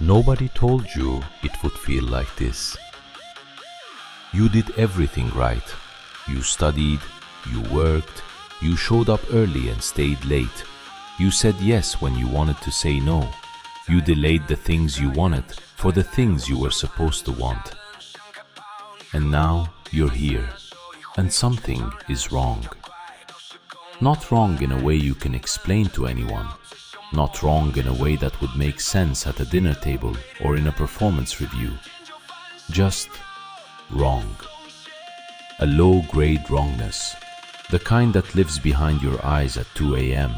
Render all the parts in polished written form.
Nobody told you it would feel like this. You did everything right. You studied, you worked, you showed up early and stayed late. You said yes when you wanted to say no. You delayed the things you wanted for the things you were supposed to want. And now you're here, and something is wrong. Not wrong in a way you can explain to anyone. Not wrong in a way that would make sense at a dinner table or in a performance review. Just wrong. A low-grade wrongness. The kind that lives behind your eyes at 2 a.m.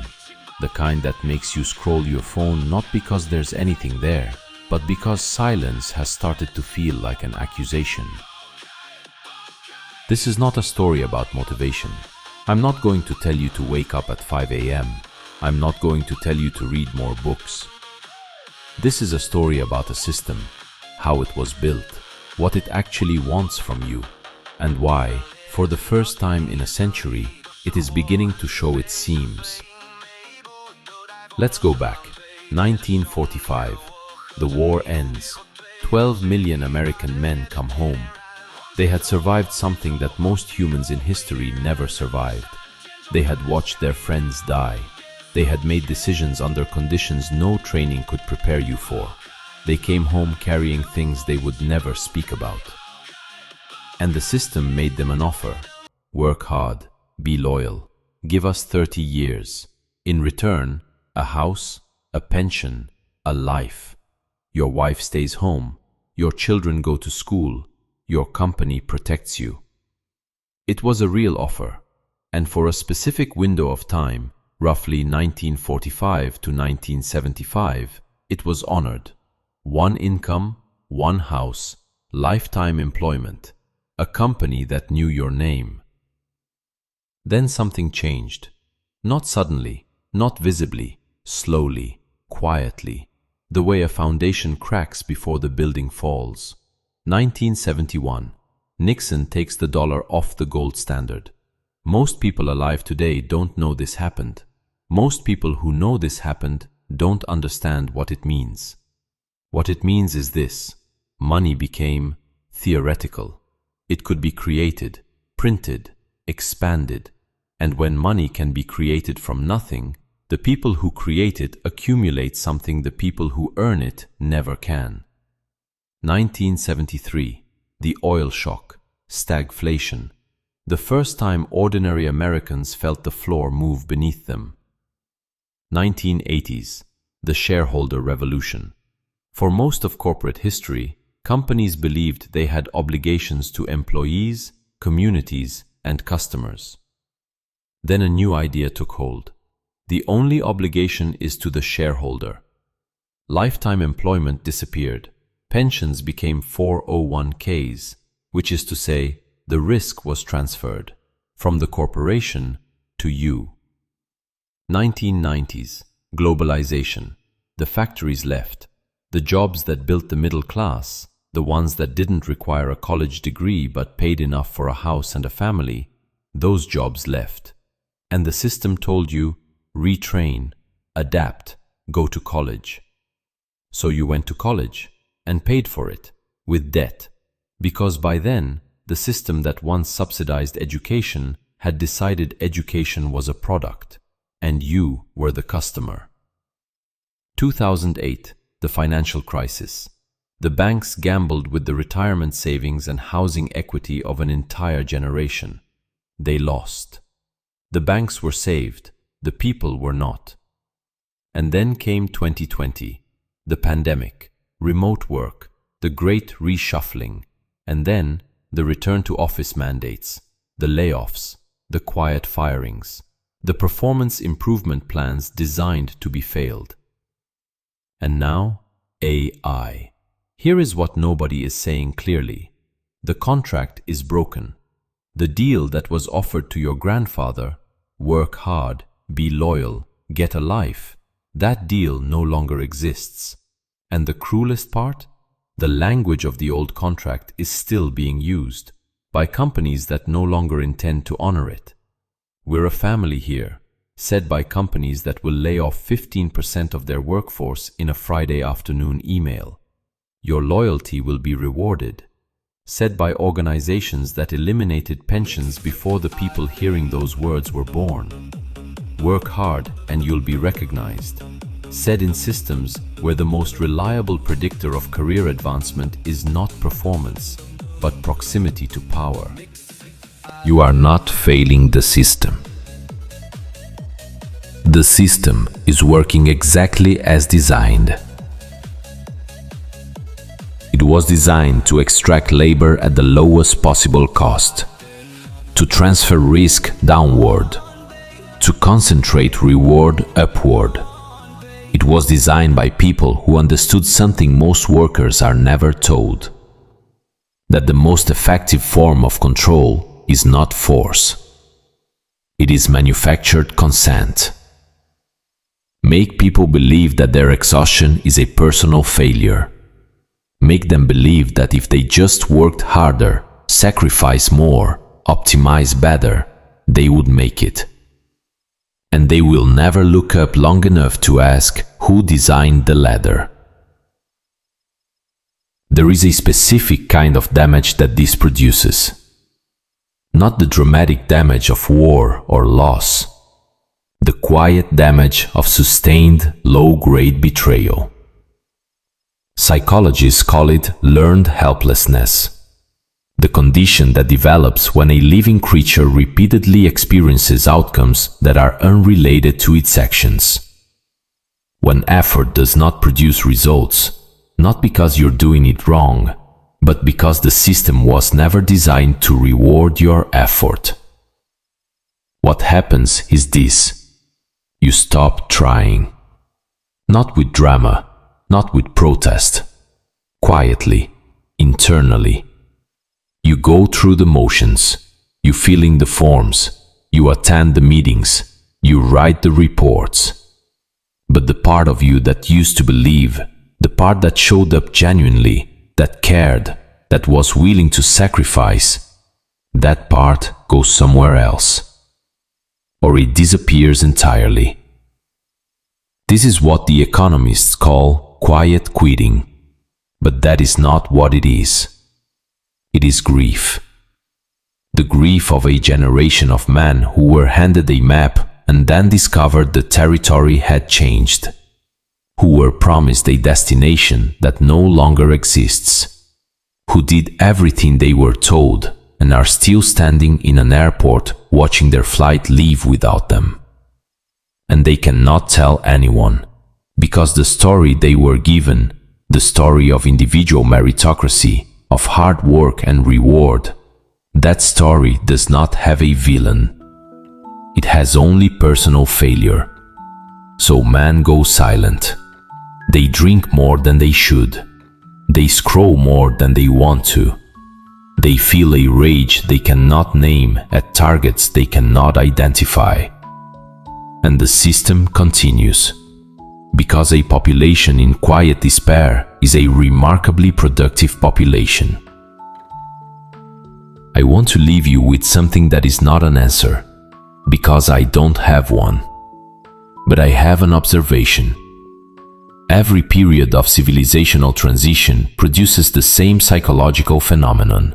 The kind that makes you scroll your phone not because there's anything there, but because silence has started to feel like an accusation. This is not a story about motivation. I'm not going to tell you to wake up at 5 a.m. I'm not going to tell you to read more books. This is a story about a system, how it was built, what it actually wants from you, and why, for the first time in a century, it is beginning to show its seams. Let's go back. 1945. The war ends. 12 million American men come home. They had survived something that most humans in history never survived. They had watched their friends die. They had made decisions under conditions no training could prepare you for. They came home carrying things they would never speak about. And the system made them an offer. Work hard, be loyal, give us 30 years. In return, a house, a pension, a life. Your wife stays home, your children go to school, your company protects you. It was a real offer, and for a specific window of time, roughly 1945 to 1975, it was honored. One income, one house, lifetime employment, a company that knew your name. Then something changed. Not suddenly, not visibly, slowly, quietly, the way a foundation cracks before the building falls. 1971. Nixon takes the dollar off the gold standard. Most people alive today don't know this happened. Most people who know this happened don't understand what it means. What it means is this: money became theoretical. It could be created, printed, expanded, and when money can be created from nothing, the people who create it accumulate something the people who earn it never can. 1973. The oil shock, stagflation. The first time ordinary Americans felt the floor move beneath them. 1980s. The shareholder revolution. For most of corporate history, companies believed they had obligations to employees, communities, and customers. Then a new idea took hold. The only obligation is to the shareholder. Lifetime employment disappeared. Pensions became 401ks, which is to say, the risk was transferred from the corporation to you. 1990s. Globalization. The factories left. The jobs that built the middle class, the ones that didn't require a college degree but paid enough for a house and a family, those jobs left. And the system told you, retrain, adapt, go to college. So you went to college and paid for it with debt, because by then the system that once subsidized education had decided education was a product, and you were the customer. 2008. The financial crisis. The banks gambled with the retirement savings and housing equity of an entire generation. They lost. The banks were saved, the people were not. And then came 2020, the pandemic, remote work, the great reshuffling, and then the return to office mandates, the layoffs, the quiet firings, the performance improvement plans designed to be failed. And now, AI. Here is what nobody is saying clearly. The contract is broken. The deal that was offered to your grandfather, work hard, be loyal, get a life, that deal no longer exists. And the cruelest part? The language of the old contract is still being used by companies that no longer intend to honor it. We're a family here, said by companies that will lay off 15% of their workforce in a Friday afternoon email. Your loyalty will be rewarded, said by organizations that eliminated pensions before the people hearing those words were born. Work hard and you'll be recognized, said in systems where the most reliable predictor of career advancement is not performance, but proximity to power. You are not failing the system. The system is working exactly as designed. It was designed to extract labor at the lowest possible cost, to transfer risk downward, to concentrate reward upward. It was designed by people who understood something most workers are never told: that the most effective form of control is not force. It is manufactured consent. Make people believe that their exhaustion is a personal failure. Make them believe that if they just worked harder, sacrifice more, optimize better, they would make it. And they will never look up long enough to ask who designed the ladder. There is a specific kind of damage that this produces. Not the dramatic damage of war or loss, the quiet damage of sustained, low-grade betrayal. Psychologists call it learned helplessness, the condition that develops when a living creature repeatedly experiences outcomes that are unrelated to its actions. When effort does not produce results, not because you're doing it wrong, but because the system was never designed to reward your effort. What happens is this: you stop trying. Not with drama, not with protest. Quietly, internally. You go through the motions, you fill in the forms, you attend the meetings, you write the reports. But the part of you that used to believe, the part that showed up genuinely, that cared, that was willing to sacrifice, that part goes somewhere else. Or it disappears entirely. This is what the economists call quiet quitting, but that is not what it is. It is grief. The grief of a generation of men who were handed a map and then discovered the territory had changed, who were promised a destination that no longer exists, who did everything they were told and are still standing in an airport watching their flight leave without them. And they cannot tell anyone, because the story they were given, the story of individual meritocracy, of hard work and reward, that story does not have a villain. It has only personal failure. So men go silent. They drink more than they should. They scroll more than they want to. They feel a rage they cannot name at targets they cannot identify. And the system continues, because a population in quiet despair is a remarkably productive population. I want to leave you with something that is not an answer, because I don't have one. But I have an observation. Every period of civilizational transition produces the same psychological phenomenon.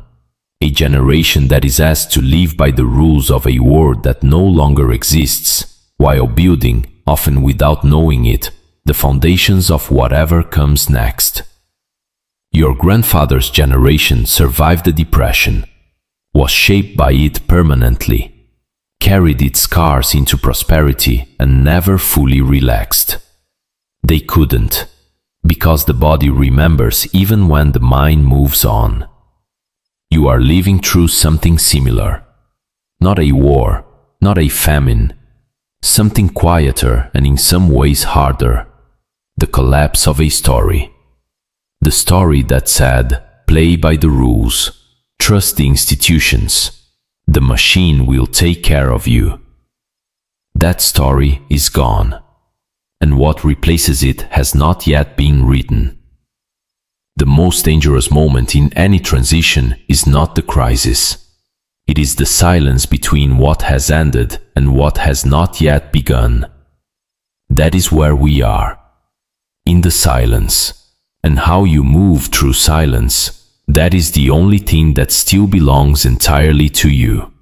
A generation that is asked to live by the rules of a world that no longer exists, while building, often without knowing it, the foundations of whatever comes next. Your grandfather's generation survived the Depression, was shaped by it permanently, carried its scars into prosperity and never fully relaxed. They couldn't, because the body remembers even when the mind moves on. You are living through something similar. Not a war, not a famine, something quieter and in some ways harder. The collapse of a story. The story that said, play by the rules, trust the institutions, the machine will take care of you. That story is gone, and what replaces it has not yet been written. The most dangerous moment in any transition is not the crisis. It is the silence between what has ended and what has not yet begun. That is where we are. In the silence. And how you move through silence, that is the only thing that still belongs entirely to you.